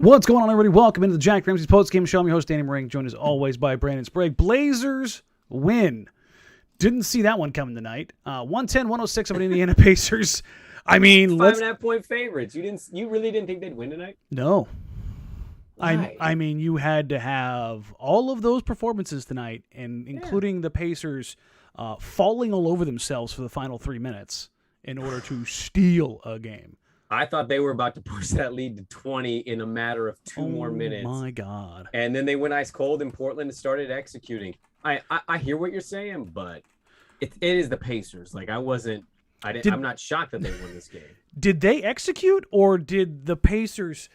What's going on, everybody? Welcome into the Jack Ramsays post-game show. I'm your host, Danny Marang, joined as always by Brandon Sprague. Blazers win. Didn't see that one coming tonight. 110-106 over the Indiana Pacers. I mean, 5.5 point favorites. You really didn't think they'd win tonight? No. Why? I mean, you had to have all of those performances tonight, and including the Pacers falling all over themselves for the final 3 minutes in order to steal a game. I thought they were about to push that lead to 20 in a matter of two more minutes. Oh, my God. And then they went ice cold in Portland and started executing. I hear what you're saying, but it is the Pacers. Like, I'm not shocked that they won this game. Did they execute, or did the Pacers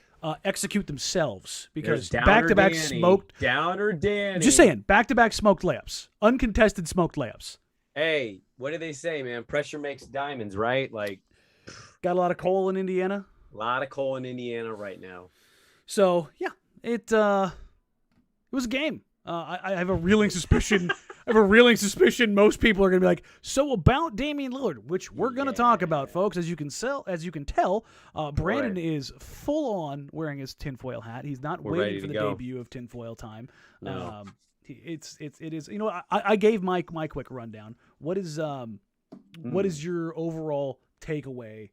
execute themselves? Because back-to-back smoked. Downer Danny. Just saying, back-to-back smoked layups. Uncontested smoked layups. Hey, what do they say, man? Pressure makes diamonds, right? Like, got a lot of coal in Indiana. A lot of coal in Indiana right now. So yeah, it was a game. I have a reeling suspicion. Most people are going to be like, so about Damian Lillard, which we're going to talk about, folks. As you can tell, Brandon is full on wearing his tinfoil hat. He's not waiting for the debut of tinfoil time. No. It is. You know, I gave my quick rundown. What is your overall takeaway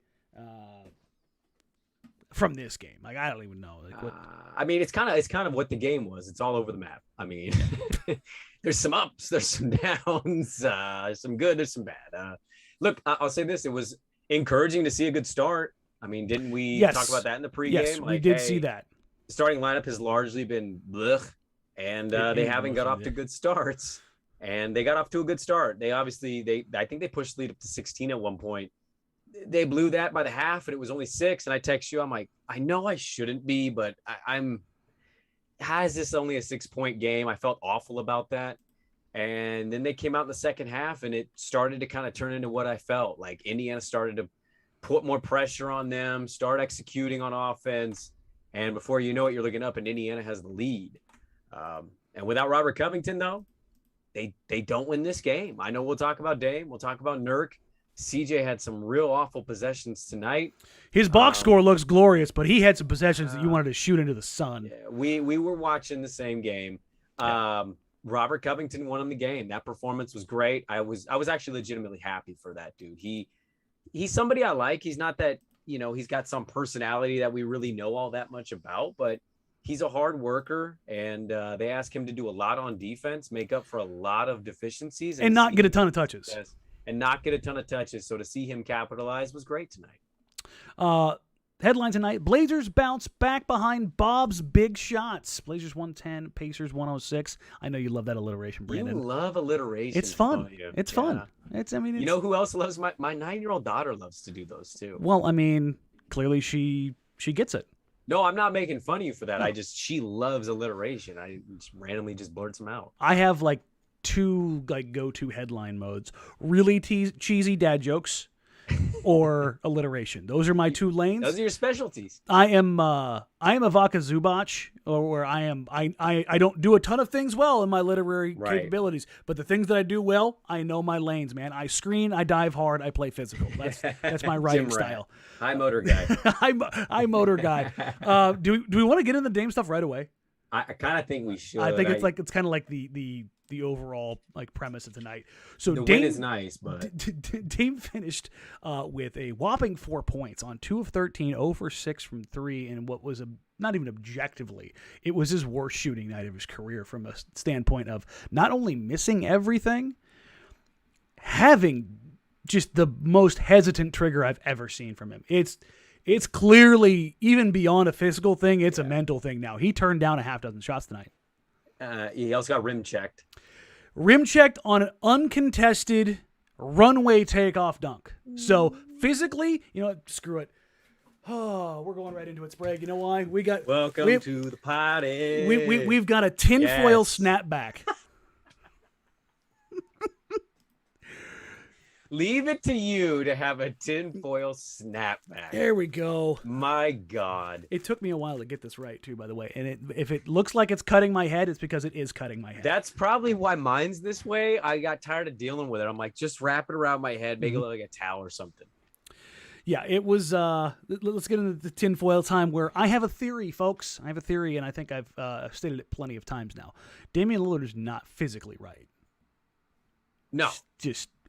from this game? Like, I don't even know. Like, what? I mean, it's kind of what the game was. It's all over the map. I mean, there's some ups, there's some downs, there's some good, there's some bad. Look, I'll say this: it was encouraging to see a good start. I mean, didn't we talk about that in the pregame? Yes, we did see that. The starting lineup has largely been blech, and they haven't got off to good starts. And they got off to a good start. I think they pushed the lead up to 16 at one point. They blew that by the half, and it was only 6. And I text you, I'm like, I know I shouldn't be, but how is this only a 6-point game? I felt awful about that. And then they came out in the second half, and it started to kind of turn into what I felt. Like, Indiana started to put more pressure on them, start executing on offense. And before you know it, you're looking up, and Indiana has the lead. And without Robert Covington, though, they don't win this game. I know we'll talk about Dame. We'll talk about Nurk. CJ had some real awful possessions tonight. His box score looks glorious, but he had some possessions that you wanted to shoot into the sun. Yeah, we were watching the same game. Robert Covington won him the game. That performance was great. I was actually legitimately happy for that dude. He's somebody I like. He's not that, he's got some personality that we really know all that much about, but he's a hard worker, and they ask him to do a lot on defense, make up for a lot of deficiencies. And not get a ton of touches. And not get a ton of touches. So to see him capitalize was great tonight. Headline tonight, Blazers bounce back behind Bob's big shots. Blazers 110, Pacers 106. I know you love that alliteration, Brandon. You love alliteration. It's fun. It's fun. You know who else loves? My 9-year-old daughter loves to do those too. Well, I mean, clearly she gets it. No, I'm not making fun of you for that. No. She loves alliteration. I just randomly blurt some out. I have like 2 go-to headline modes: really cheesy dad jokes or alliteration. Those are my 2 lanes. Those are your specialties. I am a Vaka Zubac, or where I don't do a ton of things well in my literary capabilities, but the things that I do well, I know my lanes, man. I screen, I dive hard, I play physical. That's my writing style. High motor guy. High motor guy. Do we want to get into the Dame stuff right away? I kind of think we should. I think it's kind of like the overall premise of tonight. So the Dame, win is nice, but Dame finished with a whopping 4 points on 2 of 13, 0 for 6 from 3, and what was not even objectively, it was his worst shooting night of his career from a standpoint of not only missing everything, having just the most hesitant trigger I've ever seen from him. It's clearly, even beyond a physical thing, it's a mental thing now. He turned down a half dozen shots tonight. He also got rim checked. Rim checked on an uncontested runway takeoff dunk. So physically, screw it. Oh, we're going right into it, Sprague. You know why? Welcome to the party. We've got a tinfoil snapback. Leave it to you to have a tinfoil snapback. There we go. My God. It took me a while to get this right, too, by the way. And if it looks like it's cutting my head, it's because it is cutting my head. That's probably why mine's this way. I got tired of dealing with it. I'm like, just wrap it around my head, make it look like a towel or something. Yeah, it was. Let's get into the tinfoil time where I have a theory, folks. I have a theory, and I think I've stated it plenty of times now. Damian Lillard is not physically right. No.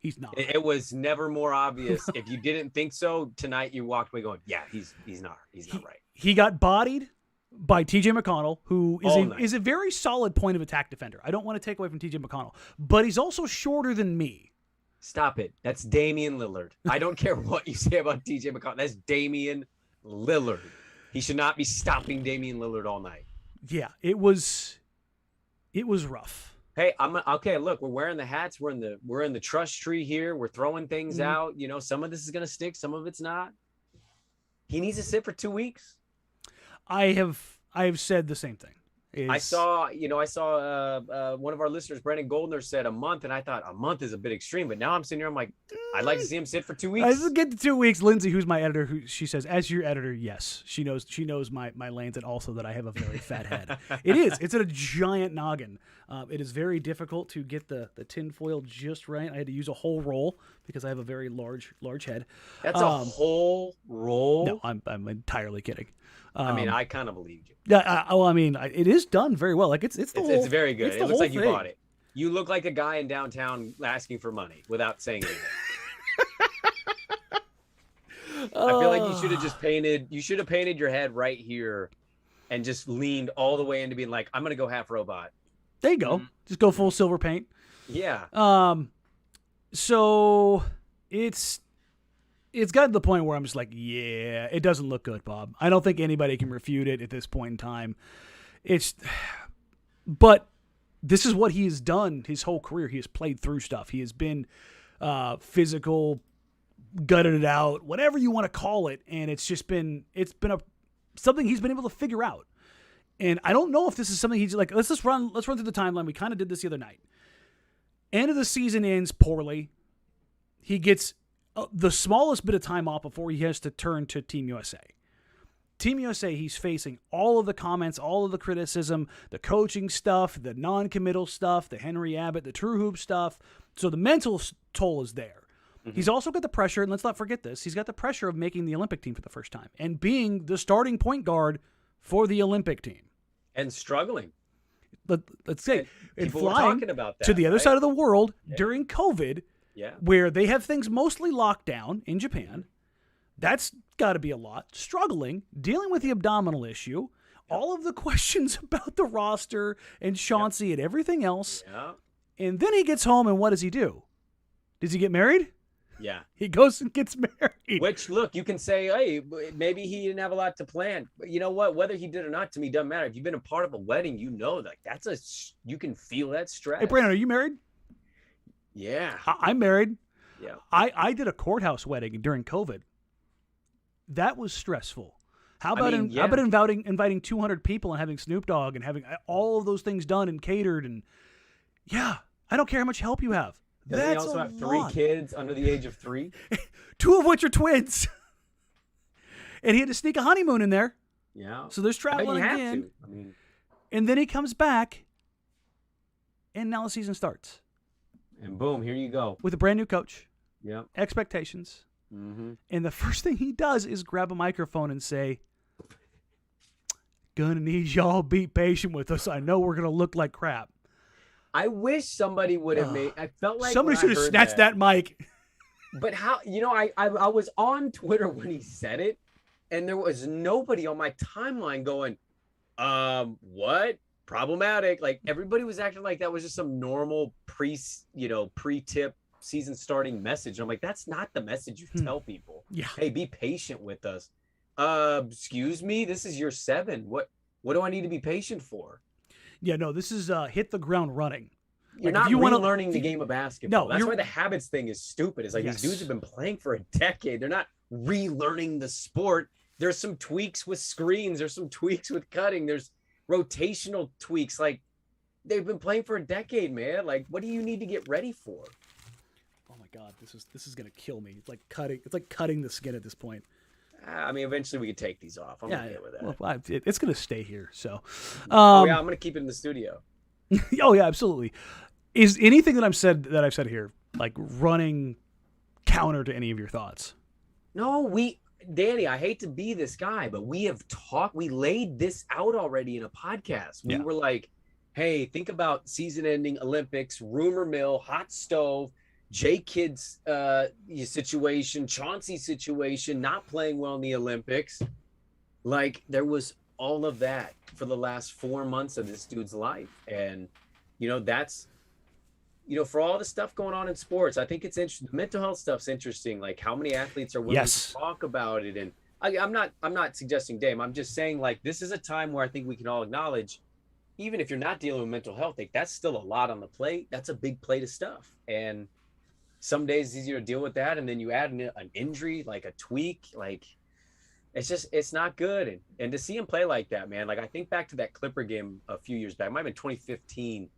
He's not. It was never more obvious. If you didn't think so, tonight you walked away going, yeah, he's not right. He got bodied by TJ McConnell, who is a very solid point of attack defender. I don't want to take away from TJ McConnell, but he's also shorter than me. Stop it. That's Damian Lillard. I don't care what you say about TJ McConnell. That's Damian Lillard. He should not be stopping Damian Lillard all night. Yeah, it was rough. Hey, okay. Look, we're wearing the hats. We're in the trust tree here. We're throwing things out. You know, some of this is gonna stick, some of it's not. He needs to sit for 2 weeks. I have said the same thing. I saw one of our listeners, Brandon Goldner, said a month, and I thought a month is a bit extreme. But now I'm sitting here, I'm like, I'd like to see him sit for 2 weeks. Let's get to 2 weeks. Lindsay, who's my editor, she says, as your editor, yes, she knows my lanes, and also that I have a very fat head. It's a giant noggin. It is very difficult to get the tinfoil just right. I had to use a whole roll because I have a very large head. That's a whole roll? No, I'm entirely kidding. I mean, I kind of believed you. Yeah, it is done very well. Like it's it's very good. It looks like you thing. bought it. You look like a guy in downtown asking for money without saying anything. I feel like you should have just painted. You should have painted your head right here, and just leaned all the way into being like, I'm gonna go half robot. There you go. Just go full silver paint. Yeah. So it's gotten to the point where I'm just like, yeah, it doesn't look good, Bob. I don't think anybody can refute it at this point in time. But this is what he has done his whole career. He has played through stuff. He has been physical, gutted it out, whatever you want to call it, and it's been something he's been able to figure out. And I don't know if this is something he's like. Let's run through the timeline. We kind of did this the other night. End of the season ends poorly. He gets the smallest bit of time off before he has to turn to Team USA. Team USA, he's facing all of the comments, all of the criticism, the coaching stuff, the non-committal stuff, the Henry Abbott, the True Hoop stuff. So the mental toll is there. Mm-hmm. He's also got the pressure, and let's not forget this, he's got the pressure of making the Olympic team for the first time and being the starting point guard for the Olympic team. And struggling. Let's say, and people were flying talking about that, to the other right? side of the world during COVID, yeah, where they have things mostly locked down in Japan. That's got to be a lot. Struggling, dealing with the abdominal issue, all of the questions about the roster and Chauncey and everything else. Yeah. And then he gets home, and what does he do? Does he get married? Yeah. He goes and gets married. Which, look, you can say, hey, maybe he didn't have a lot to plan. But you know what? Whether he did or not, to me, doesn't matter. If you've been a part of a wedding, you know, like you can feel that stress. Hey, Brandon, are you married? Yeah. I'm married. Yeah. I did a courthouse wedding during COVID. That was stressful. How about inviting 200 people and having Snoop Dogg and having all of those things done and catered? And yeah, I don't care how much help you have. Doesn't he also have 3 kids under the age of 3? 2 of which are twins. And he had to sneak a honeymoon in there. Yeah. So there's traveling again. And then he comes back, and now the season starts. And boom, here you go. With a brand new coach. Yeah. Expectations. Mm-hmm. And the first thing he does is grab a microphone and say, gonna need y'all be patient with us. I know we're gonna look like crap. I wish somebody would have made. I felt like somebody should have snatched that mic. But how? You know, I was on Twitter when he said it, and there was nobody on my timeline going, what? Problematic. Like everybody was acting like that was just some normal pre-tip season starting message. I'm like, that's not the message you tell people. Yeah. Hey, be patient with us. Excuse me, this is year 7. What do I need to be patient for? Yeah, no, this is hit the ground running. You're not relearning the game of basketball. No, that's why the habits thing is stupid. It's like these dudes have been playing for a decade. They're not relearning the sport. There's some tweaks with screens. There's some tweaks with cutting. There's rotational tweaks. Like they've been playing for a decade, man. Like, what do you need to get ready for? Oh my God, this is gonna kill me. It's like cutting the skin at this point. I mean, eventually we could take these off. I'm okay with that. Well, it's gonna stay here. So, I'm gonna keep it in the studio. Oh yeah, absolutely. Is anything that I've said here like running counter to any of your thoughts? No, Danny, I hate to be this guy, but we laid this out already in a podcast. We were like, hey, think about season-ending Olympics, rumor mill, hot stove, J Kidd's situation, Chauncey's situation, not playing well in the Olympics. Like, there was all of that for the last 4 months of this dude's life. And, that's, for all the stuff going on in sports, I think it's interesting. The mental health stuff's interesting. Like, how many athletes are willing to talk about it? And I'm not suggesting Dame. I'm just saying, like, this is a time where I think we can all acknowledge, even if you're not dealing with mental health, like, that's still a lot on the plate. That's a big plate of stuff. And some days it's easier to deal with that. And then you add an injury, like a tweak, like, it's not good. And to see him play like that, man, like, I think back to that Clipper game a few years back, it might have been 2015,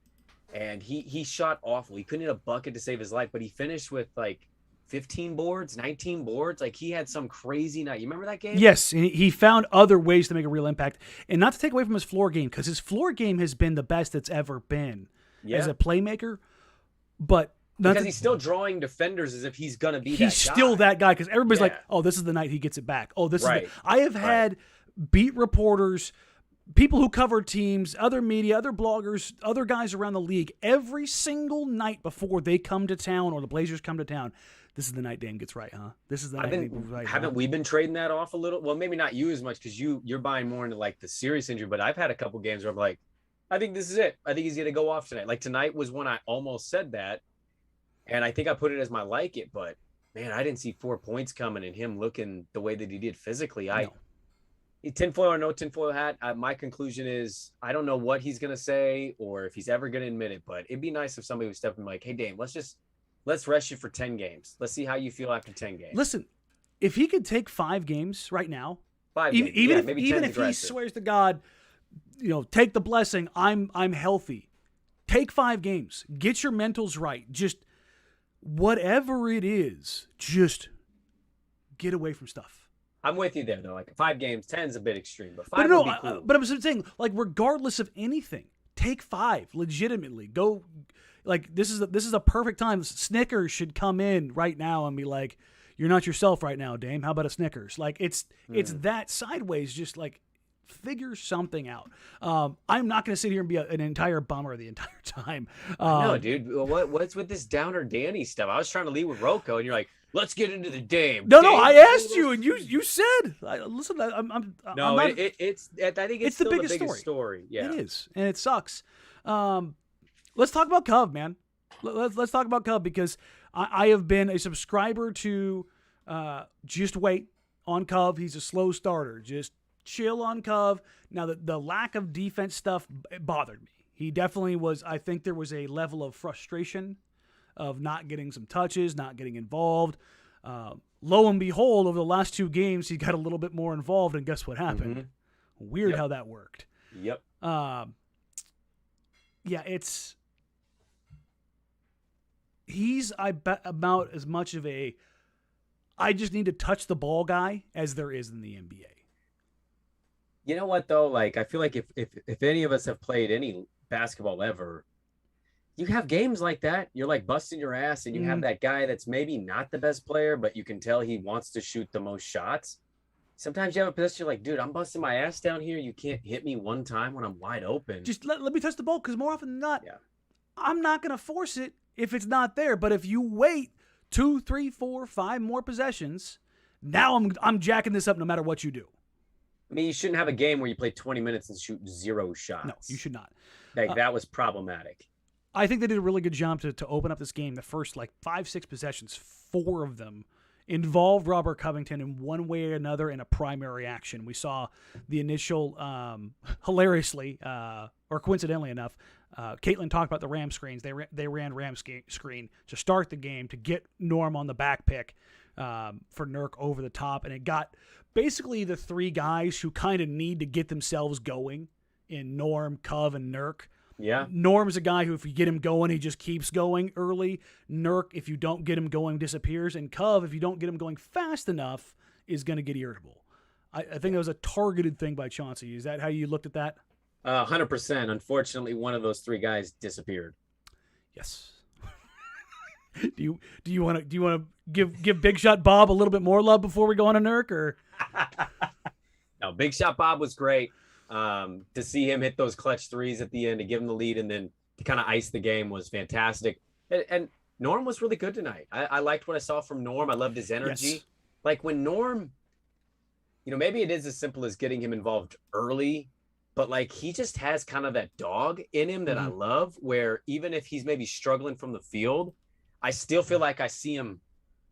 and he shot awful. He couldn't hit a bucket to save his life, but he finished with like 15 boards, 19 boards. Like, he had some crazy night. You remember that game? Yes, he found other ways to make a real impact. And not to take away from his floor game, because his floor game has been the best it's ever been as a playmaker. But because he's still drawing defenders as if he's going to be that guy. He's still that guy, because everybody's like, oh, this is the night he gets it back. Oh, this is I have had beat reporters, people who cover teams, other media, other bloggers, other guys around the league, every single night before they come to town or the Blazers come to town, this is the night Dame gets right, huh? This is the night he gets right. Haven't we been trading that off a little? Well, maybe not you as much, because you're buying more into like the serious injury, but I've had a couple games where I'm like, I think this is it. I think he's going to go off tonight. Like, tonight was when I almost said that, and I think I put it as my like it, but man, I didn't see 4 points coming and him looking the way that he did physically. Tinfoil or no tinfoil hat, my conclusion is I don't know what he's going to say or if he's ever going to admit it, but it'd be nice if somebody would step in like, hey, Dame, let's rest you for 10 games. Let's see how you feel after 10 games. Listen, if he could take 5 games right now, even if he swears to God, take the blessing, I'm healthy. Take 5 games. Get your mentals right. Just whatever it is, just get away from stuff. I'm with you there, though. Like, 5 games, 10 is a bit extreme, but 5 would be cool. But I'm saying, like, regardless of anything, take 5 legitimately. Go, like, this is a perfect time. Snickers should come in right now and be like, "You're not yourself right now, Dame. How about a Snickers?" Like, it's that sideways. Just like, figure something out. I'm not going to sit here and be an entire bummer the entire time. No, dude. What's with this downer Danny stuff? I was trying to lead with Rocco, and you're like, let's get into the Dame. No, I asked you, and you said, listen, I think it's the biggest story. Yeah, it is, and it sucks. Let's talk about Cov, man. Let's talk about Cov, because I have been a subscriber to just wait on Cov. He's a slow starter. Just chill on Cov. Now, the lack of defense stuff bothered me. He definitely was. I think there was a level of frustration of not getting some touches, not getting involved. Lo and behold, over the last 2 games, he got a little bit more involved, and guess what happened? Mm-hmm. Weird how that worked. Yep. He's, I bet, about as much of a I just need to touch the ball guy as there is in the NBA. You know what, though? Like, I feel like if any of us have played any basketball ever, you have games like that. You're like busting your ass, and you have that guy that's maybe not the best player, but you can tell he wants to shoot the most shots. Sometimes you have a possession, you're like, dude, I'm busting my ass down here. You can't hit me one time when I'm wide open. Just let me touch the ball, because more often than not, I'm not going to force it if it's not there. But if you wait 2, 3, 4, 5 more possessions, now I'm jacking this up no matter what you do. I mean, you shouldn't have a game where you play 20 minutes and shoot 0 shots. No, you should not. Like, that was problematic. I think they did a really good job to open up this game. The first, 5-6 possessions, 4 of them involved Robert Covington in one way or another in a primary action. We saw the initial, hilariously, or coincidentally enough, Caitlin talked about the Ram screens. They ran Ram screen to start the game to get Norm on the back pick for Nurk over the top, and it got basically the 3 guys who kind of need to get themselves going in Norm, Cov, and Nurk. Yeah. Norm's a guy who, if you get him going, he just keeps going early. Nurk, if you don't get him going, disappears. And Cov, if you don't get him going fast enough, is going to get irritable. I think that was a targeted thing by Chauncey. Is that how you looked at that? 100%. Unfortunately, one of those 3 guys disappeared. Yes. Do you want to give Big Shot Bob a little bit more love before we go on a Nurk, or? No, Big Shot Bob was great. To see him hit those clutch threes at the end to give him the lead and then to kind of ice the game was fantastic. And Norm was really good tonight. I liked what I saw from Norm. I loved his energy. Yes. Like when Norm, maybe it is as simple as getting him involved early, but like he just has kind of that dog in him that I love, where even if he's maybe struggling from the field, I still feel like I see him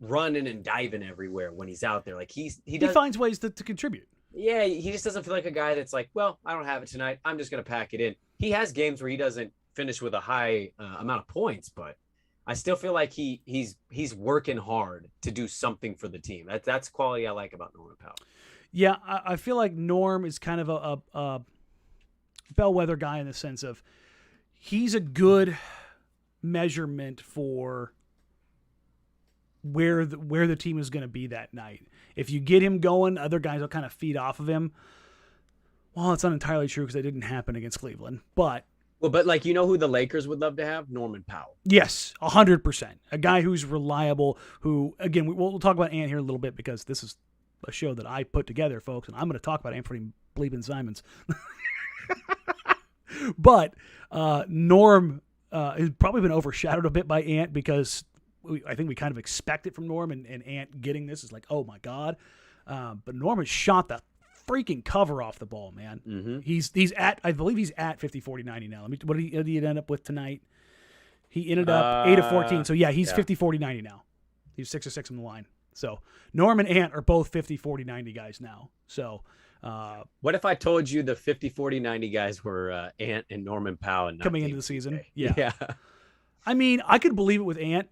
running and diving everywhere when he's out there. Like he finds ways to contribute. Yeah, he just doesn't feel like a guy that's like, well, I don't have it tonight, I'm just going to pack it in. He has games where he doesn't finish with a high amount of points, but I still feel like he's working hard to do something for the team. That's quality I like about Norman Powell. Yeah, I feel like Norm is kind of a bellwether guy in the sense of he's a good measurement for where the team is going to be that night. If you get him going, other guys will kind of feed off of him. Well, it's not entirely true because that didn't happen against Cleveland, but like, who the Lakers would love to have? Norman Powell. Yes, 100%. A guy who's reliable, who, again, we'll talk about Ant here a little bit because this is a show that I put together, folks, and I'm going to talk about Anfernee bleeping Simons. But Norm has probably been overshadowed a bit by Ant because I think we kind of expect it from Norm, and Ant getting this is like, oh my God. But Norm has shot the freaking cover off the ball, man. Mm-hmm. I believe he's at 50, 40, 90 now. What did he end up with tonight? He ended up 8 of 14. So yeah, he's 50, 40, 90 now. He's 6 of 6 on the line. So Norm and Ant are both 50, 40, 90 guys now. So what if I told you the 50, 40, 90 guys were Ant and Norman Powell and coming into the season? Yeah. I mean, I could believe it with Ant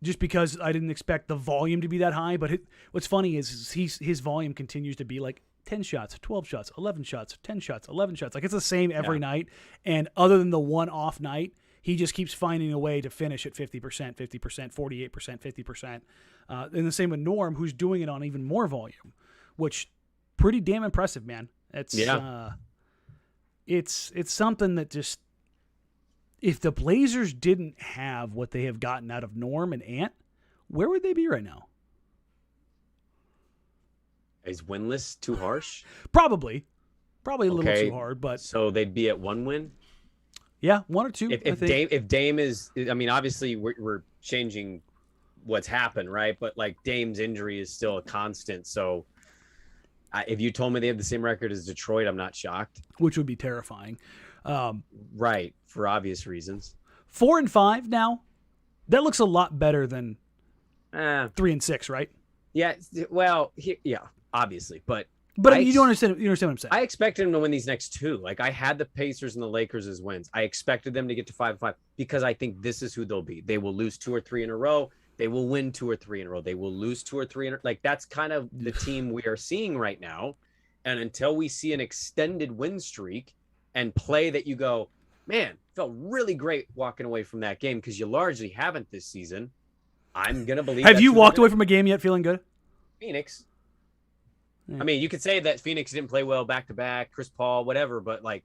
just because I didn't expect the volume to be that high. But what's funny is his volume continues to be like 10 shots, 12 shots, 11 shots, 10 shots, 11 shots. Like it's the same every night. And other than the one off night, he just keeps finding a way to finish at 50%, 50%, 48%, 50%. And the same with Norm, who's doing it on even more volume, which pretty damn impressive, man. It's something that just, if the Blazers didn't have what they have gotten out of Norm and Ant, where would they be right now? Is winless too harsh? Probably a little too hard, but so they'd be at 1 win. Yeah, 1 or 2. If Dame is, I mean, obviously we're changing what's happened, right? But like Dame's injury is still a constant. So if you told me they have the same record as Detroit, I'm not shocked. Which would be terrifying. Right, for obvious reasons. 4 and 5 now. That looks a lot better than 3 and 6, right? Yeah. Well, obviously, but you don't understand. You understand what I'm saying? I expected them to win these next 2. Like I had the Pacers and the Lakers as wins. I expected them to get to 5-5 because I think this is who they'll be. They will lose 2 or 3 in a row. They will win 2 or 3 in a row. They will lose 2 or 3 in a row. Like that's kind of the team we are seeing right now. And until we see an extended win streak and play that you go, man, felt really great walking away from that game because you largely haven't this season. I'm going to believe. Have you walked away from a game yet feeling good? Phoenix. Yeah. I mean, you could say that Phoenix didn't play well back-to-back, Chris Paul, whatever, but like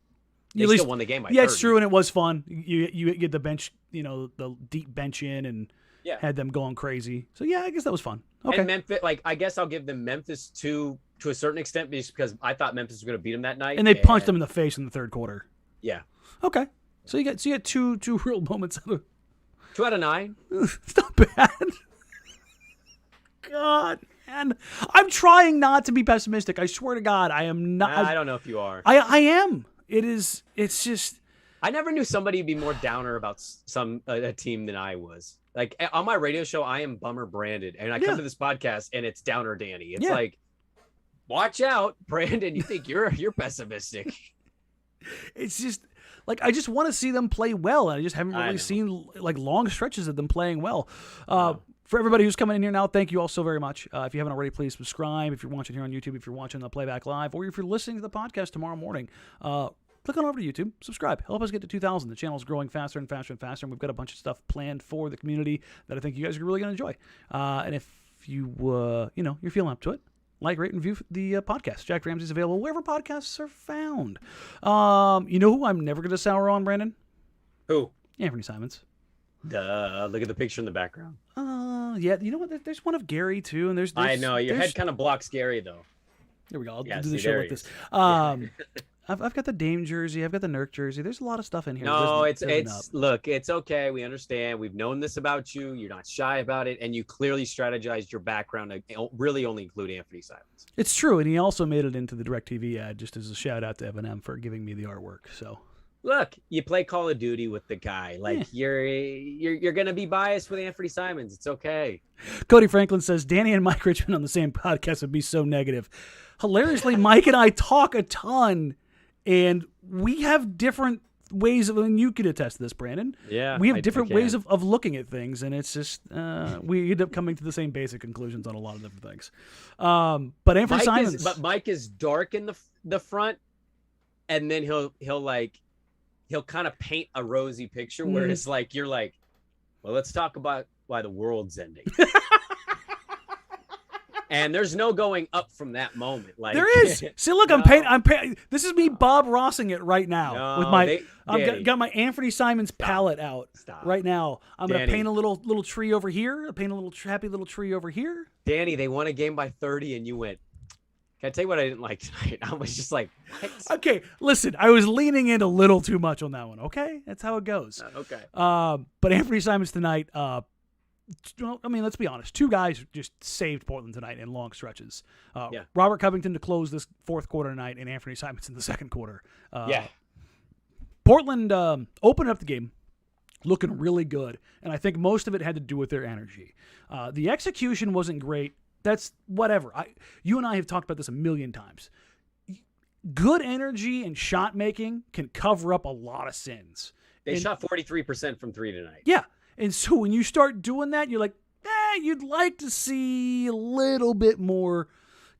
they still won the game by 30. It's true, and it was fun. You get the bench, the deep bench in and had them going crazy. So, yeah, I guess that was fun. Okay. And Memphis, I guess I'll give them Memphis to a certain extent because I thought Memphis was going to beat them that night. And they punched them in the face in the third quarter. Yeah. Okay. So you got two real moments. 2 out of 9. It's not bad. God, man. I'm trying not to be pessimistic. I swear to God, I am not. I don't know if you are. I am. It's just. I never knew somebody would be more downer about a team than I was. Like on my radio show, I am bummer branded, and I come to this podcast and it's downer Danny. It's like, watch out, Brandon. You think you're pessimistic? It's just like I just want to see them play well, and I just haven't really seen like long stretches of them playing well. For everybody who's coming in here now, thank you all so very much. If you haven't already, please subscribe. If you're watching here on YouTube, if you're watching the playback live, or if you're listening to the podcast tomorrow morning, click on over to YouTube, subscribe. Help us get to 2,000. The channel's growing faster and faster and faster, and we've got a bunch of stuff planned for the community that I think you guys are really going to enjoy. And if you, you're feeling up to it, like, rate, and review the podcast. Jack Ramsay's available wherever podcasts are found. You know who I'm never going to sour on, Brandon? Who? Anfernee Simons. Duh. Look at the picture in the background. Yeah. You know what? There's one of Gary too, and there's I know your head kind of blocks Gary though. There we go. I'll do the show like this. I've got the Dame jersey. I've got the Nurk jersey. There's a lot of stuff in here. No, it's look, it's okay. We understand. We've known this about you. You're not shy about it, and you clearly strategized your background to really only include Anfernee Simons. It's true, and he also made it into the DirecTV ad just as a shout out to Evan M for giving me the artwork. So. Look, you play Call of Duty with the guy. Like you're gonna be biased with Anfernee Simons. It's okay. Cody Franklin says Danny and Mike Richmond on the same podcast would be so negative. Hilariously, Mike and I talk a ton, and we have different ways of. And you could attest to this, Brandon. Yeah, we have different ways of looking at things, and it's just we end up coming to the same basic conclusions on a lot of different things. But Anfernee Simons, Mike is dark in the front, and then he'll kind of paint a rosy picture where it's like you're like, well, let's talk about why the world's ending. And there's no going up from that moment. Like there is. See, look, I'm painting. This is me Bob Rossing it right now with my. I've got my Anfernee Simons palette out right now. I'm gonna paint a little tree over here. I'll paint a little happy little tree over here. Danny, they won a game by 30, and you went. Can I tell you what I didn't like tonight? I was just like, what? Okay, listen, I was leaning in a little too much on that one. Okay, that's how it goes. Okay. But Anfernee Simons tonight. I mean, let's be honest. Two guys just saved Portland tonight in long stretches. Robert Covington to close this fourth quarter tonight, and Anfernee Simons in the second quarter. Portland opened up the game looking really good, and I think most of it had to do with their energy. The execution wasn't great. That's whatever. You and I have talked about this a million times. Good energy and shot making can cover up a lot of sins. They shot 43% from three tonight. Yeah. And so when you start doing that, you're like, you'd like to see a little bit more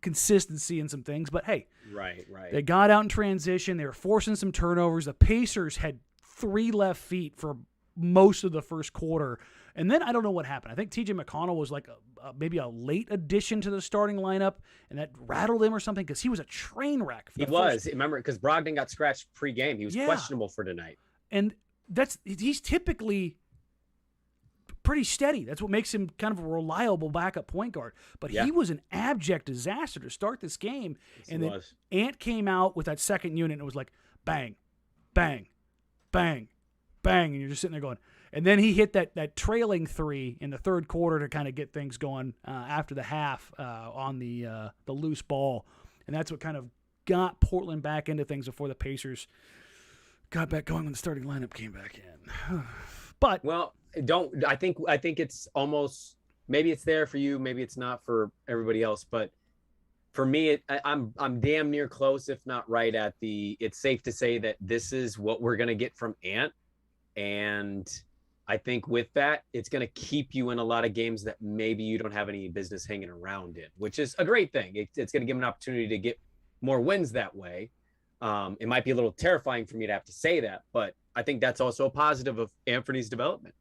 consistency in some things. But hey, right. They got out in transition. They were forcing some turnovers. The Pacers had 3 left feet for most of the first quarter. And then I don't know what happened. I think TJ McCollum was like maybe a late addition to the starting lineup, and that rattled him or something because he was a train wreck. Remember, because Brogdon got scratched pre-game. He was questionable for tonight. And he's typically pretty steady. That's what makes him kind of a reliable backup point guard. But he was an abject disaster to start this game. Yes, and then Ant came out with that second unit, and it was like bang, bang, bang, bang, and you're just sitting there going. And then he hit that trailing 3 in the third quarter to kind of get things going after the half on the loose ball. And that's what kind of got Portland back into things before the Pacers got back going when the starting lineup came back in. But I think it's almost, maybe it's there for you, maybe it's not for everybody else, but for me, I'm damn near close, if not right at it's safe to say that this is what we're going to get from Ant. And I think with that, it's going to keep you in a lot of games that maybe you don't have any business hanging around in, which is a great thing. It's going to give him an opportunity to get more wins that way. It might be a little terrifying for me to have to say that, but I think that's also a positive of Anthony's development.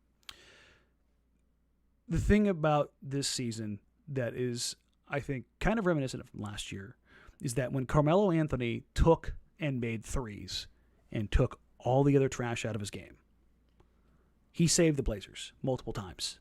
The thing about this season that is, I think, kind of reminiscent of last year is that when Carmelo Anthony took and made threes and took all the other trash out of his game, he saved the Blazers multiple times.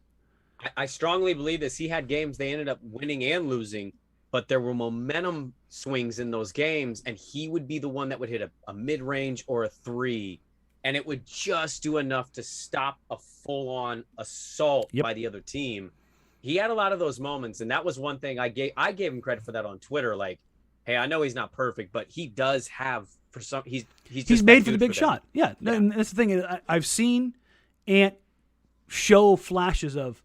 I strongly believe this. He had games they ended up winning and losing, but there were momentum swings in those games, and he would be the one that would hit a mid-range or a 3, and it would just do enough to stop a full-on assault by the other team. He had a lot of those moments, and that was one thing I gave him credit for that on Twitter. Like, hey, I know he's not perfect, but he does have for some. He's made for the big shot. Yeah, and that's the thing. I've seen Ant show flashes of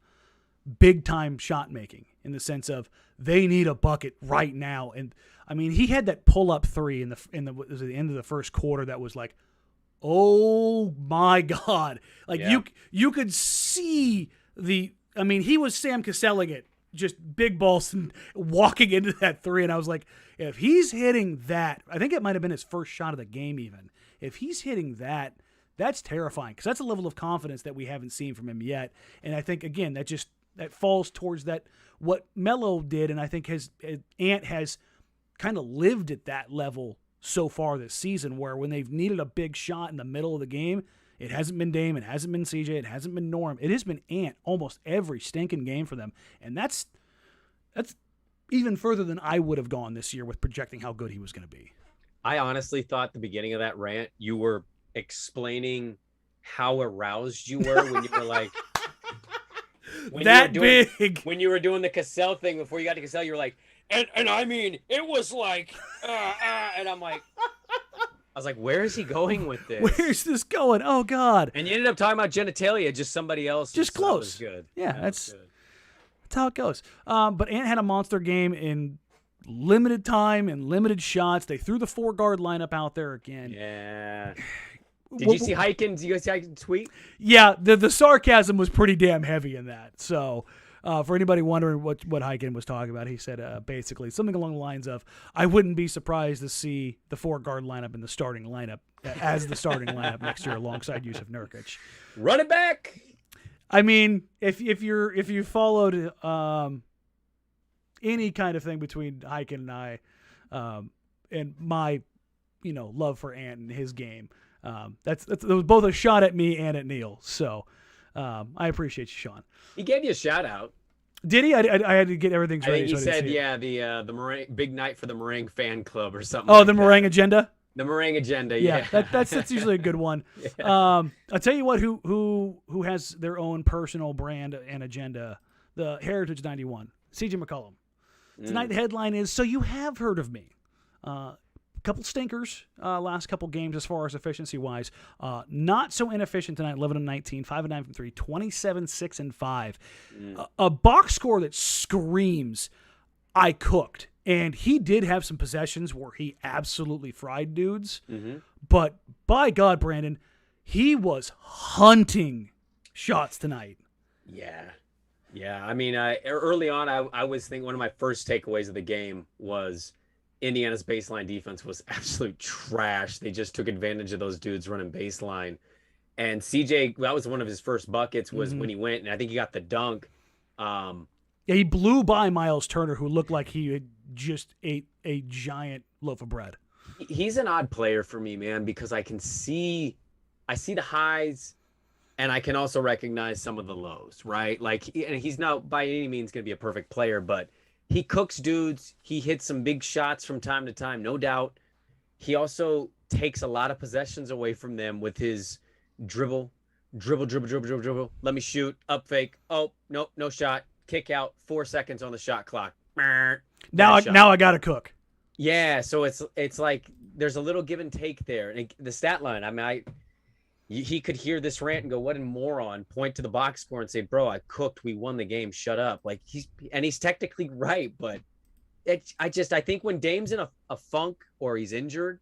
big-time shot making in the sense of they need a bucket right now. And I mean, he had that pull-up 3 was it the end of the first quarter that was like, oh my God! Like you could see he was Sam Casselling it, just big balls and walking into that 3, and I was like, if he's hitting that, I think it might have been his first shot of the game even. If he's hitting that, that's terrifying because that's a level of confidence that we haven't seen from him yet. And I think again that falls towards that what Melo did, and I think Ant has kind of lived at that level so far this season, where when they've needed a big shot in the middle of the game, It hasn't been Dame. It hasn't been CJ. It hasn't been Norm. It has been Ant almost every stinking game for them. And that's even further than I would have gone this year with projecting how good he was going to be. I honestly thought at the beginning of that rant, you were explaining how aroused you were when you were like, when you were doing the Cassell thing before you got to Cassell, you were like, and I mean, it was like, and I'm like, I was like, where is he going with this? Where's this going? Oh God! And you ended up talking about genitalia, just somebody else. Just close. Good. Yeah, that's how it goes. But Ant had a monster game in limited time and limited shots. They threw the 4-guard lineup out there again. Yeah. Did you see Hyken? Did you guys see Hyken's tweet? Yeah, the sarcasm was pretty damn heavy in that. So for anybody wondering what Hyken was talking about, he said basically something along the lines of, I wouldn't be surprised to see the 4-guard lineup in the starting lineup as the starting lineup next year alongside Yusuf Nurkic. Run it back. I mean, if you followed any kind of thing between Hyken and I, and my love for Ant and his game, that was both a shot at me and at Neil. So I appreciate you, Sean. He gave you a shout out. Did he? I had to get everything ready. I think he said, the Marang, big night for the Marang fan club or something. Oh, like the Marang agenda. The Marang agenda. Yeah, that's usually a good one. Yeah. I'll tell you what, who has their own personal brand and agenda. The Heritage 91, CJ McCollum. Tonight the headline is, so you have heard of me. Couple stinkers last couple games as far as efficiency-wise. Not so inefficient tonight, 11-19, 5-9 from 3, 27-6-5. A box score that screams, I cooked. And he did have some possessions where he absolutely fried dudes. Mm-hmm. But by God, Brandon, he was hunting shots tonight. Yeah. Yeah. I mean, early on, I was thinking one of my first takeaways of the game was Indiana's baseline defense was absolute trash. They just took advantage of those dudes running baseline. And CJ, that was one of his first buckets was when he went, and I think he got the dunk. Yeah, he blew by Miles Turner, who looked like he had just ate a giant loaf of bread. He's an odd player for me, man, because I see the highs, and I can also recognize some of the lows, right? Like, and he's not by any means going to be a perfect player, but he cooks dudes. He hits some big shots from time to time, no doubt. He also takes a lot of possessions away from them with his dribble. Let me shoot, up fake. Oh, no shot. Kick out, 4 seconds on the shot clock. Now I got to cook. Yeah, so it's like there's a little give and take there. And the stat line, I mean, he could hear this rant and go, what a moron, point to the box score and say, bro, I cooked, we won the game, shut up. Like he's technically right, but I think when Dame's in a funk or he's injured,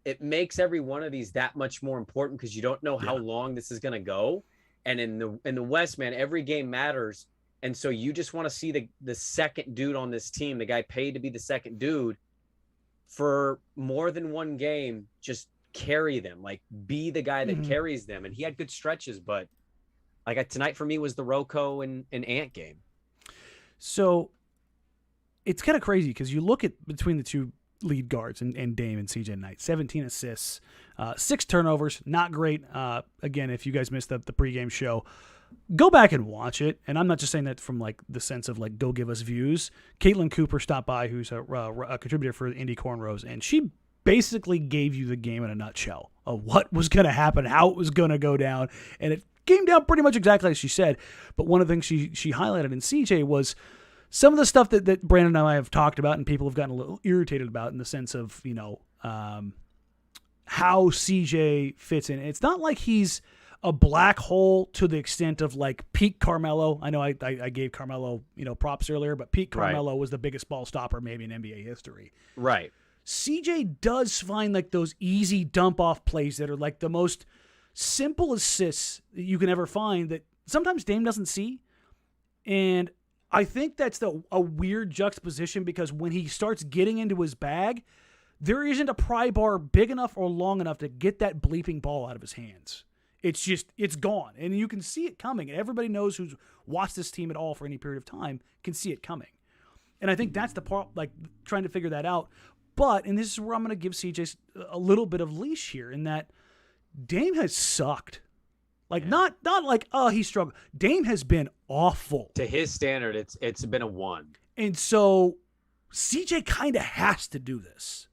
it makes every one of these that much more important because you don't know how long this is going to go. And in the West, man, every game matters. And so you just want to see the second dude on this team, the guy paid to be the second dude for more than one game, just carry them, like be the guy that carries them. And he had good stretches, but like tonight for me was the Rocco and Ant game. So it's kind of crazy because you look at between the two lead guards and Dame and CJ Knight, 17 assists, 6 turnovers, not great. Again, if you guys missed the pregame show, go back and watch it. And I'm not just saying that from like the sense of like, go give us views. Caitlin Cooper stopped by, who's a contributor for Indy Cornrows, and she basically gave you the game in a nutshell of what was going to happen, how it was going to go down. And it came down pretty much exactly as she said. But one of the things she highlighted in CJ was some of the stuff that Brandon and I have talked about and people have gotten a little irritated about in the sense of, how CJ fits in. It's not like he's a black hole to the extent of like peak Carmelo. I know I gave Carmelo, props earlier, but peak Carmelo was the biggest ball stopper maybe in NBA history. Right. CJ does find like those easy dump off plays that are like the most simple assists that you can ever find that sometimes Dame doesn't see. And I think that's a weird juxtaposition because when he starts getting into his bag, there isn't a pry bar big enough or long enough to get that bleeping ball out of his hands. It's gone. And you can see it coming. And everybody knows who's watched this team at all for any period of time can see it coming. And I think that's the part, like trying to figure that out. But, and this is where I'm going to give CJ a little bit of leash here in that Dame has sucked. Like not like, oh, he struggled. Dame has been awful. To his standard, it's been a 1. And so CJ kind of has to do this,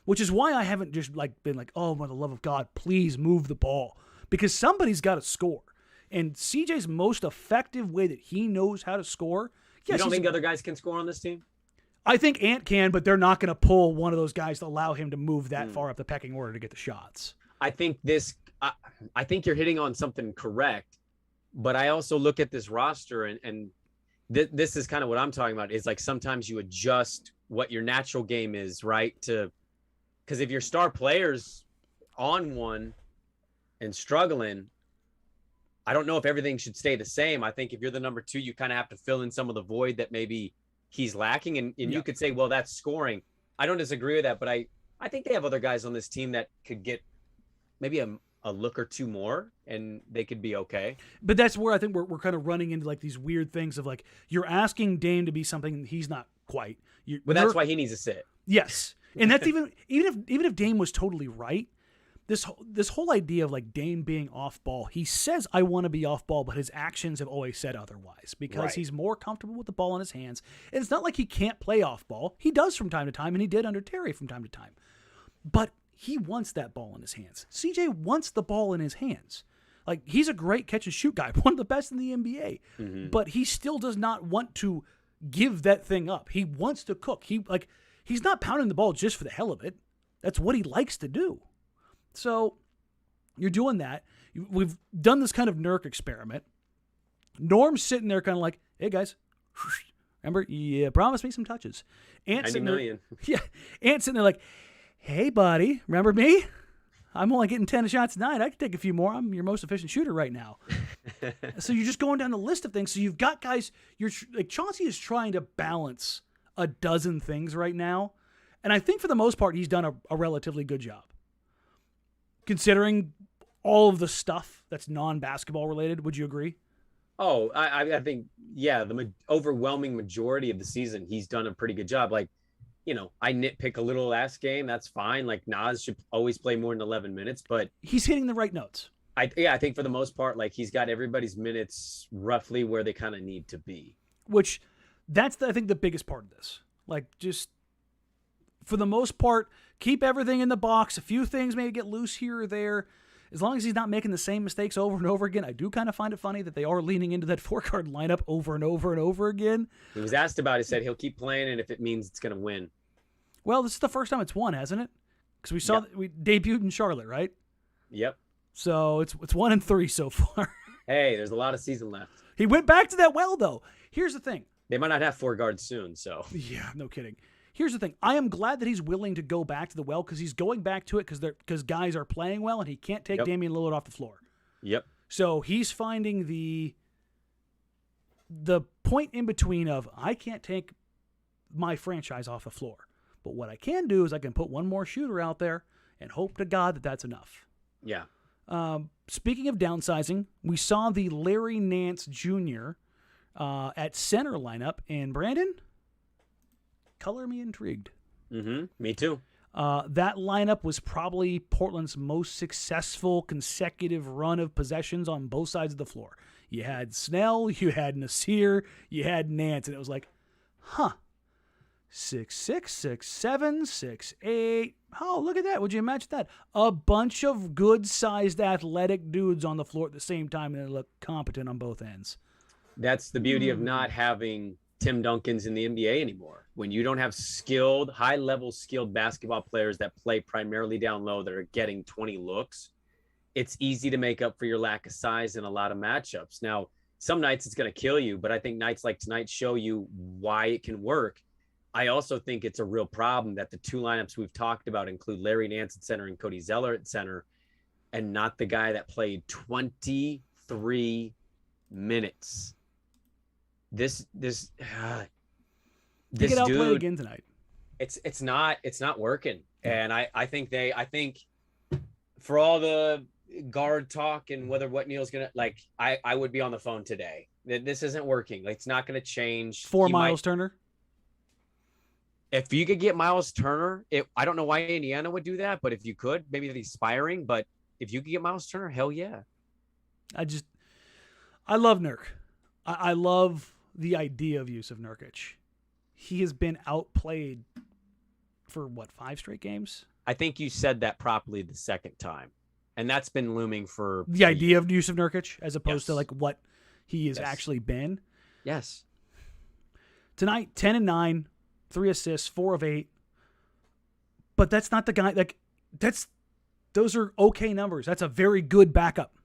which is why I haven't just like been like, oh, by the love of God, please move the ball, because somebody's got to score. And CJ's most effective way that he knows how to score. Yes, you don't think other guys can score on this team? I think Ant can, but they're not going to pull one of those guys to allow him to move that far up the pecking order to get the shots. I think you're hitting on something correct, but I also look at this roster and this is kind of what I'm talking about. Is like sometimes you adjust what your natural game is, right? Because if your star player's on one and struggling, I don't know if everything should stay the same. I think if you're the number 2, you kind of have to fill in some of the void that maybe he's lacking. And you could say, well, that's scoring. I don't disagree with that, but I think they have other guys on this team that could get maybe a look or 2 more and they could be okay. But that's where I think we're kind of running into like these weird things of like, you're asking Dame to be something he's not quite. But that's why he needs to sit. Yes. And that's even if Dame was totally right, this whole idea of like Dame being off ball, he says, I want to be off ball, but his actions have always said otherwise because he's more comfortable with the ball in his hands. And it's not like he can't play off ball. He does from time to time, and he did under Terry from time to time. But he wants that ball in his hands. CJ wants the ball in his hands. Like, he's a great catch and shoot guy, one of the best in the NBA. Mm-hmm. But he still does not want to give that thing up. He wants to cook. He's not pounding the ball just for the hell of it. That's what he likes to do. So you're doing that. We've done this kind of Nurk experiment. Norm's sitting there kind of like, hey, guys, remember, you promised me some touches. Ant's 90 million. Ant's sitting there like, hey, buddy, remember me? I'm only getting 10 shots tonight. I can take a few more. I'm your most efficient shooter right now. So you're just going down the list of things. So you've got guys, like Chauncey is trying to balance a dozen things right now. And I think for the most part, he's done a relatively good job. Considering all of the stuff that's non-basketball related, would you agree? Oh, I think, yeah, the overwhelming majority of the season, he's done a pretty good job. Like, I nitpick a little last game. That's fine. Like, Nas should always play more than 11 minutes, but he's hitting the right notes. I think for the most part, like, he's got everybody's minutes roughly where they kind of need to be. Which, that's, I think, the biggest part of this. Like, just for the most part, keep everything in the box. A few things maybe get loose here or there. As long as he's not making the same mistakes over and over again. I do kind of find it funny that they are leaning into that 4-card lineup over and over and over again. He was asked about it. He said he'll keep playing, and if it means it's going to win. Well, this is the first time it's won, hasn't it? Because we saw we debuted in Charlotte, right? Yep. So it's 1-3 so far. Hey, there's a lot of season left. He went back to that well, though. Here's the thing. They might not have 4 guards soon, so. Yeah, no kidding. Here's the thing. I am glad that he's willing to go back to the well because he's going back to it because guys are playing well and he can't take Damian Lillard off the floor. Yep. So he's finding the point in between of I can't take my franchise off the floor. But what I can do is I can put one more shooter out there and hope to God that that's enough. Yeah. Speaking of downsizing, we saw the Larry Nance Jr. At center lineup, and Brandon, color me intrigued. Mm-hmm. Me too. That lineup was probably Portland's most successful consecutive run of possessions on both sides of the floor. You had Snell, you had Nasir, you had Nance, and it was like, 6'6", 6'7", 6'8". Oh, look at that. Would you imagine that? A bunch of good-sized athletic dudes on the floor at the same time, and they look competent on both ends. That's the beauty of not having Tim Duncans in the NBA anymore. When you don't have high-level skilled basketball players that play primarily down low that are getting 20 looks, it's easy to make up for your lack of size in a lot of matchups. Now, some nights it's going to kill you, but I think nights like tonight show you why it can work. I also think it's a real problem that the 2 lineups we've talked about include Larry Nance at center and Cody Zeller at center, and not the guy that played 23 minutes. This He dude outplayed again tonight. It's not working. And I think for all the guard talk and what Neil's gonna like, I would be on the phone today. This isn't working. Like, it's not gonna change. For Miles Turner. If you could get Miles Turner, I don't know why Indiana would do that, but if you could, maybe he's aspiring, but if you could get Miles Turner, hell yeah. I love Nurk. I love the idea of Jusuf Nurkic. He has been outplayed for 5 straight games? I think you said that properly the second time. And that's been looming for the idea of Jusuf Nurkic as opposed to like what he has Yes. actually been. Yes. Tonight, 10-9, 3 assists, 4 of 8. But that's not the guy. Like those are okay numbers. That's a very good backup.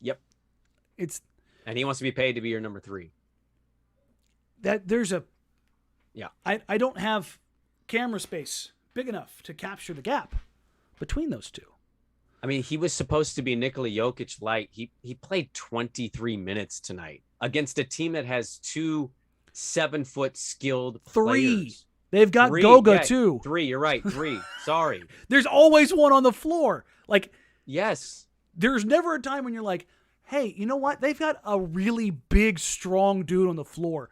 Yep. And he wants to be paid to be your number 3. I don't have camera space big enough to capture the gap between those two. I mean, he was supposed to be Nikola Jokic light. He played 23 minutes tonight against a team that has 2 7-foot skilled 3. players. They've got 3, Goga yeah, too. 3, you're right. 3. Sorry. There's always one on the floor. Like, Yes. there's never a time when you're like, hey, you know what? They've got a really big, strong dude on the floor.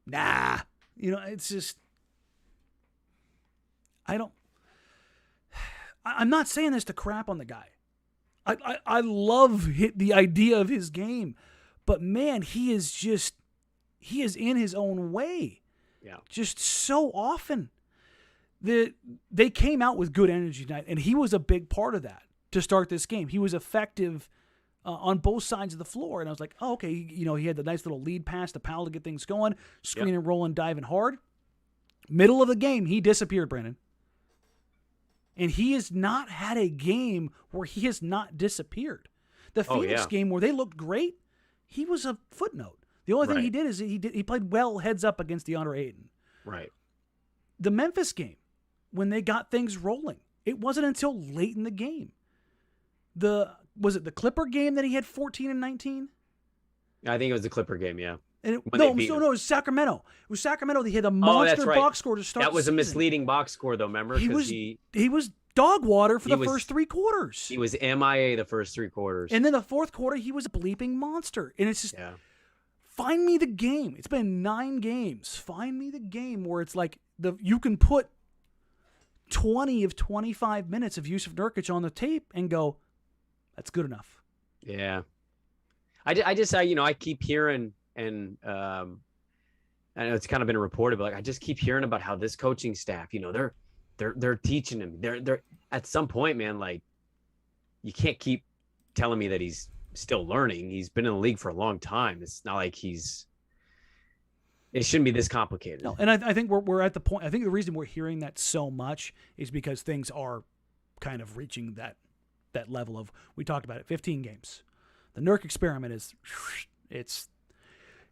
Nah. You know, it's just, I'm not saying this to crap on the guy. I love the idea of his game, but man, he is in his own way. Yeah. Just so often. They came out with good energy tonight, and he was a big part of that to start this game. He was effective on both sides of the floor, and I was like, oh, okay, you know, he had the nice little lead pass to Powell to get things going, screen and rolling, diving hard. Middle of the game, he disappeared, Brandon. And he has not had a game where he has not disappeared. The Phoenix game where they looked great, he was a footnote. The only thing he did is he played well heads up against DeAndre Ayton. Right. The Memphis game, when they got things rolling, it wasn't until late in the game. Was it the Clipper game that he had 14 and 19? I think it was the Clipper game, yeah. And it was Sacramento. It was Sacramento. They had a monster box score to start. That was the a season. misleading box score, though. Remember, he was dog water for the first 3 quarters. He was MIA the first 3 quarters, and then the fourth quarter he was a bleeping monster. And it's just, find me the game. It's been 9 games. Find me the game where it's like you can put 20 of 25 minutes of Jusuf Nurkic on the tape and go, that's good enough. Yeah, I keep hearing. And I know it's kind of been reported, but like I just keep hearing about how this coaching staff, you know, they're teaching him. They're at some point, man, like you can't keep telling me that he's still learning. He's been in the league for a long time. It's not like it shouldn't be this complicated. No, and I think we're at the point. I think the reason we're hearing that so much is because things are kind of reaching that level of, we talked about it, 15 games. The Nurk experiment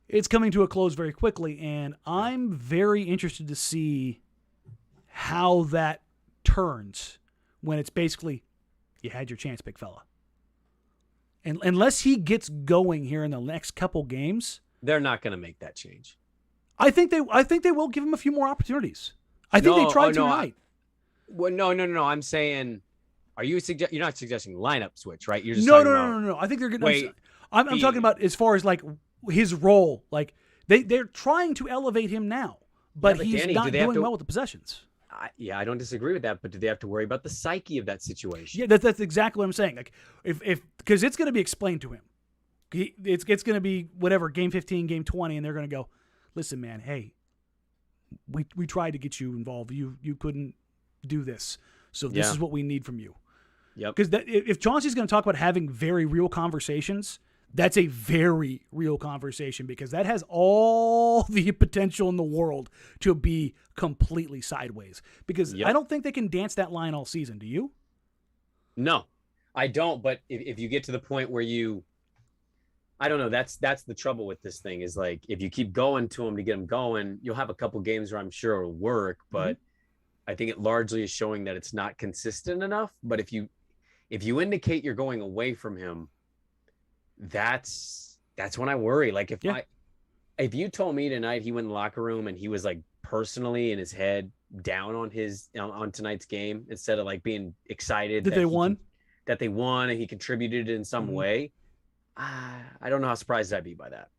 it's coming to a close very quickly, and I'm very interested to see how that turns when it's basically, you had your chance, big fella. And unless he gets going here in the next couple games, they're not going to make that change. I think they will give him a few more opportunities. I think they tried tonight. No. I'm saying, you're not suggesting lineup switch, right? You're just no. I think they're going to. I'm talking about as far as like his role. Like they're trying to elevate him now, but he's Danny, not doing well with the possessions. I don't disagree with that, but do they have to worry about the psyche of that situation? Yeah, that's exactly what I'm saying. Like if because it's going to be explained to him. It's going to be whatever, game 15, game 20, and they're going to go, listen, man, hey, we tried to get you involved. You couldn't do this, so this is what we need from you. Yep. Because if Chauncey's going to talk about having very real conversations, that's a very real conversation, because that has all the potential in the world to be completely sideways. Because I don't think they can dance that line all season. Do you? No, I don't. But if you get to the point where I don't know, that's the trouble with this thing, is like, if you keep going to them to get them going, you'll have a couple games where I'm sure it'll work, but I think it largely is showing that it's not consistent enough. But if you indicate you're going away from him, that's when I worry. Like if you told me tonight he went in the locker room and he was like personally in his head down on tonight's game, instead of like being excited that they won and he contributed in some way, I don't know how surprised I'd be by that.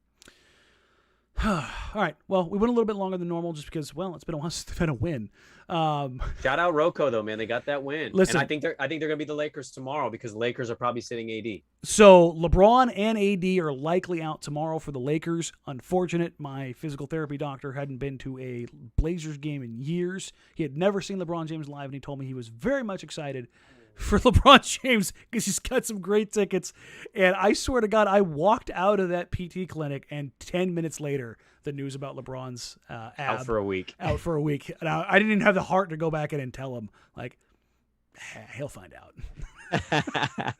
All right. Well, we went a little bit longer than normal just because, well, it's been a while since they've had a win. Shout out Rocco though, man. They got that win. Listen, and I think they're gonna be the Lakers tomorrow because the Lakers are probably sitting AD. So LeBron and AD are likely out tomorrow for the Lakers. Unfortunate, my physical therapy doctor hadn't been to a Blazers game in years. He had never seen LeBron James live, and he told me he was very much excited for LeBron James because he's got some great tickets. And I swear to God, I walked out of that PT clinic, and 10 minutes later, the news about LeBron's out for a week. Out for a week. And I didn't even have the heart to go back in and tell him, like, he'll find out.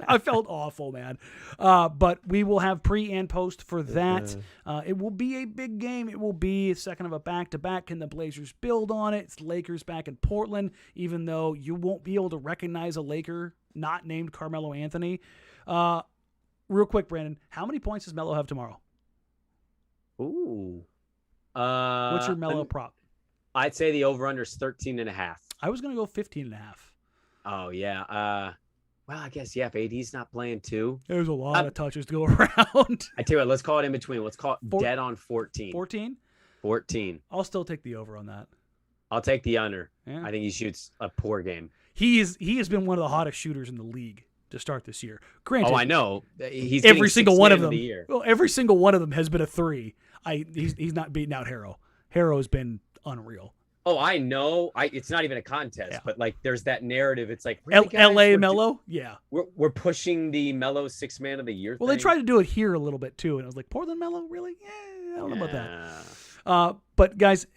I felt awful, man. But we will have pre and post for that. It will be a big game. It will be a second of a back-to-back. Can the Blazers build on it? It's Lakers back in Portland, even though you won't be able to recognize a Laker not named Carmelo Anthony. Real quick, Brandon, how many points does Melo have tomorrow? Ooh. What's your Melo prop? I'd say the over-under is 13.5. I was going to go 15.5. Oh, yeah. Well, I guess, yeah, if AD's not playing too. There's a lot of touches to go around. I tell you what, let's call it in between. Let's call it dead on 14. 14? 14. I'll still take the over on that. I'll take the under. Yeah. I think he shoots a poor game. He has been one of the hottest shooters in the league to start this year. Granted, I know. He's every single one of them. Well, every single one of them has been a 3. He's not beating out Harrow. Harrow has been unreal. Oh, I know. It's not even a contest, yeah. But like, there's that narrative. It's like really, L.A. Melo, yeah. We're pushing the Melo 6th Man of the Year. Well, thing. they tried to do it here a little bit too, and I was like, Portland Melo, really? Yeah, I don't know about that. But guys,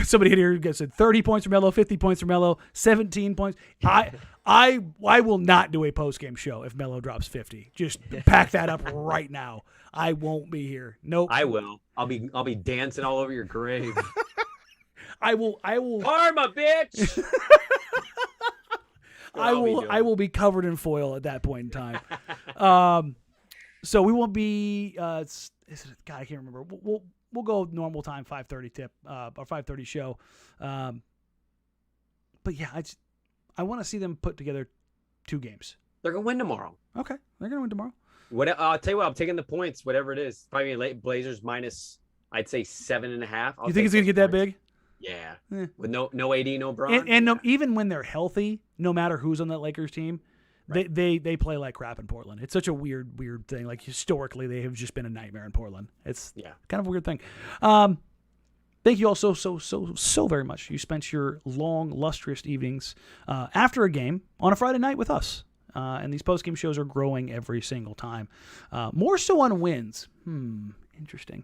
somebody here said 30 points for Melo, 50 points for Melo, 17 points. I will not do a post game show if Melo drops 50. Just pack that up right now. I won't be here. Nope. I will. I'll be dancing all over your grave. I will Karma, bitch. I will be covered in foil at that point in time. So we won't be God, I can't remember. We'll go normal time, 5:30 tip, or 5:30 show. But yeah, I want to see them put together 2 games. They're gonna win tomorrow. Okay, they're gonna win tomorrow. I'll tell you what, I'm taking the points, whatever it is. Probably late Blazers minus, I'd say 7.5. You think it's gonna get that big? Yeah. With no AD, no Bron. And no, even when they're healthy, no matter who's on that Lakers team, right. they play like crap in Portland. It's such a weird thing. Like historically, they have just been a nightmare in Portland. It's kind of a weird thing. Thank you all so very much. You spent your long, lustrous evenings after a game on a Friday night with us. And these post-game shows are growing every single time. More so on wins. Interesting.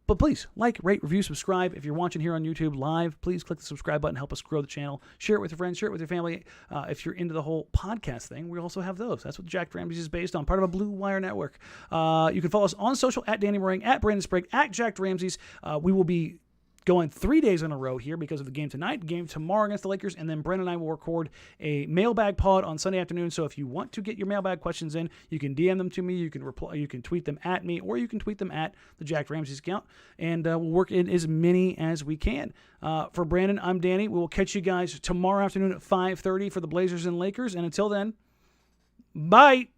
But please, like, rate, review, subscribe. If you're watching here on YouTube live, please click the subscribe button. Help us grow the channel. Share it with your friends. Share it with your family. If you're into the whole podcast thing, we also have those. That's what Jacked Ramsays is based on, part of a Blue Wire network. You can follow us on social at Danny Marang, at Brandon Sprague, at Jacked Ramsays. We will be going 3 days in a row here because of the game tonight, game tomorrow against the Lakers, and then Brandon and I will record a mailbag pod on Sunday afternoon. So if you want to get your mailbag questions in, you can DM them to me, you can reply, you can tweet them at me, or you can tweet them at the Jacked Ramsays account, and we'll work in as many as we can. For Brandon, I'm Danny. We will catch you guys tomorrow afternoon at 5:30 for the Blazers and Lakers, and until then, bye.